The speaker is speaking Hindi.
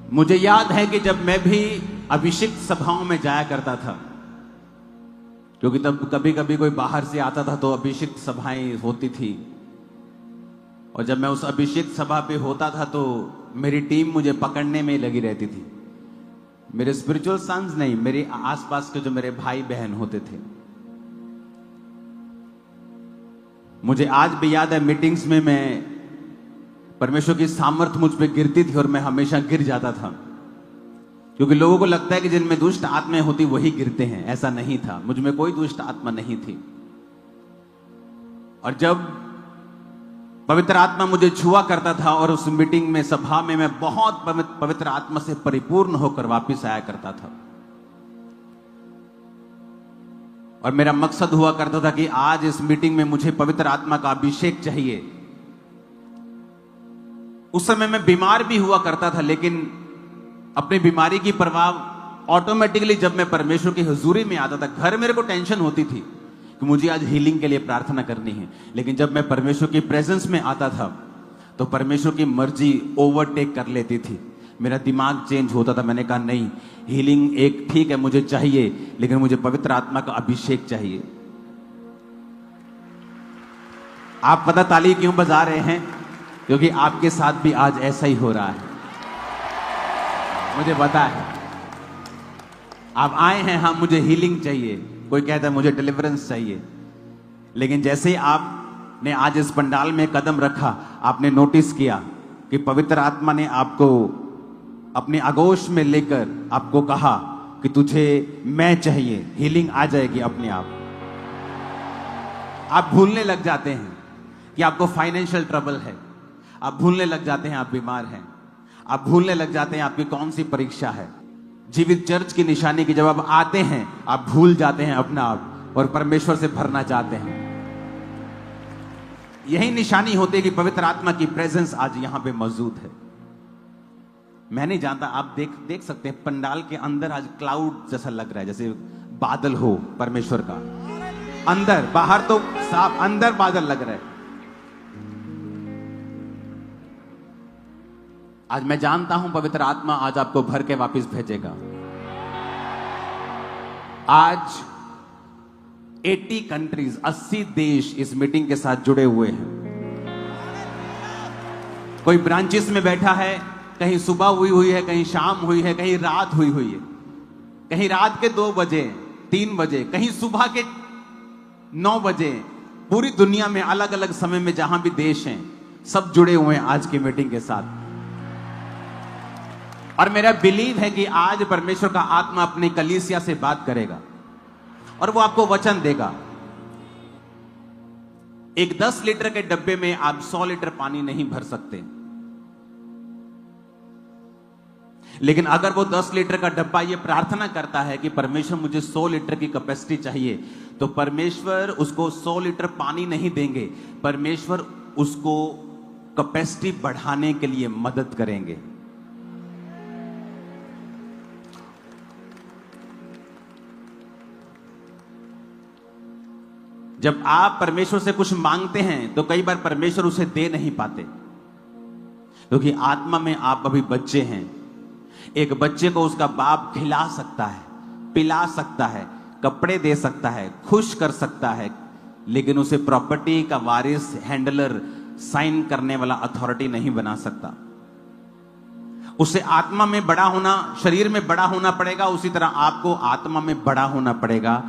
मुझे याद है कि जब मैं भी अभिषेक सभाओं में जाया करता था, क्योंकि तब कभी कभी कोई बाहर से आता था तो अभिषेक सभाएं होती थी, और जब मैं उस अभिषेक सभा पे होता था तो मेरी टीम मुझे पकड़ने में लगी रहती थी। मेरे स्पिरिचुअल सन्स नहीं, मेरे आसपास के जो मेरे भाई बहन होते थे। मुझे आज भी याद है, मीटिंग्स में मैं परमेश्वर की सामर्थ मुझ पे गिरती थी और मैं हमेशा गिर जाता था, क्योंकि लोगों को लगता है कि जिनमें दुष्ट आत्माएं होती वही गिरते हैं। ऐसा नहीं था, मुझ में कोई दुष्ट आत्मा नहीं थी। और जब पवित्र आत्मा मुझे छुआ करता था और उस मीटिंग में, सभा में मैं बहुत पवित्र आत्मा से परिपूर्ण होकर वापस आया करता था। और मेरा मकसद हुआ करता था कि आज इस मीटिंग में मुझे पवित्र आत्मा का अभिषेक चाहिए। उस समय मैं बीमार भी हुआ करता था, लेकिन अपनी बीमारी की परवाह ऑटोमेटिकली जब मैं परमेश्वर की हुजूरी में आता था, घर मेरे को टेंशन होती थी कि मुझे आज हीलिंग के लिए प्रार्थना करनी है, लेकिन जब मैं परमेश्वर की प्रेजेंस में आता था तो परमेश्वर की मर्जी ओवरटेक कर लेती थी। मेरा दिमाग चेंज होता था। मैंने कहा नहीं, हीलिंग एक ठीक है, मुझे चाहिए, लेकिन मुझे पवित्र आत्मा का अभिषेक चाहिए। आप पता ताली क्यों बजा रहे हैं? क्योंकि आपके साथ भी आज ऐसा ही हो रहा है, मुझे पता है। आप आए हैं, हाँ मुझे हीलिंग चाहिए, कोई कहता है मुझे डिलीवरेंस चाहिए, लेकिन जैसे ही आपने आज इस पंडाल में कदम रखा, आपने नोटिस किया कि पवित्र आत्मा ने आपको अपने आगोश में लेकर आपको कहा कि तुझे मैं चाहिए, हीलिंग आ जाएगी अपने आप। आप भूलने लग जाते हैं कि आपको फाइनेंशियल ट्रबल है, आप भूलने लग जाते हैं आप बीमार हैं, आप भूलने लग जाते हैं आपकी कौन सी परीक्षा है। जीवित चर्च की निशानी की जब आप आते हैं, आप भूल जाते हैं अपना आप और परमेश्वर से भरना चाहते हैं। यही निशानी होती है कि पवित्र आत्मा की प्रेजेंस आज यहां पे मौजूद है। मैं नहीं जानता, आप देख सकते हैं पंडाल के अंदर आज क्लाउड जैसा लग रहा है, जैसे बादल हो परमेश्वर का। अंदर, बाहर तो साफ, अंदर बादल लग रहा है। आज मैं जानता हूं पवित्र आत्मा आज आपको भर के वापस भेजेगा। आज 80 कंट्रीज, 80 देश इस मीटिंग के साथ जुड़े हुए हैं। कोई ब्रांचेस में बैठा है, कहीं सुबह हुई है, कहीं शाम हुई है, कहीं रात हुई है, कहीं रात के 2 बजे, 3 बजे, कहीं सुबह के 9 बजे। पूरी दुनिया में अलग अलग समय में जहां भी देश हैं, सब जुड़े हुए हैं आज की मीटिंग के साथ। और मेरा बिलीव है कि आज परमेश्वर का आत्मा अपनी कलीसिया से बात करेगा और वो आपको वचन देगा। एक 10 लीटर के डब्बे में आप 100 लीटर पानी नहीं भर सकते, लेकिन अगर वो 10 लीटर का डब्बा ये प्रार्थना करता है कि परमेश्वर मुझे 100 लीटर की कैपेसिटी चाहिए, तो परमेश्वर उसको 100 लीटर पानी नहीं देंगे, परमेश्वर उसको कैपेसिटी बढ़ाने के लिए मदद करेंगे। जब आप परमेश्वर से कुछ मांगते हैं तो कई बार परमेश्वर उसे दे नहीं पाते, क्योंकि आत्मा में आप अभी बच्चे हैं। एक बच्चे को उसका बाप खिला सकता है, पिला सकता है, कपड़े दे सकता है, खुश कर सकता है, लेकिन उसे प्रॉपर्टी का वारिस, हैंडलर, साइन करने वाला अथॉरिटी नहीं बना सकता। उसे आत्मा में बड़ा होना, शरीर में बड़ा होना पड़ेगा, उसी तरह आपको आत्मा में बड़ा होना पड़ेगा।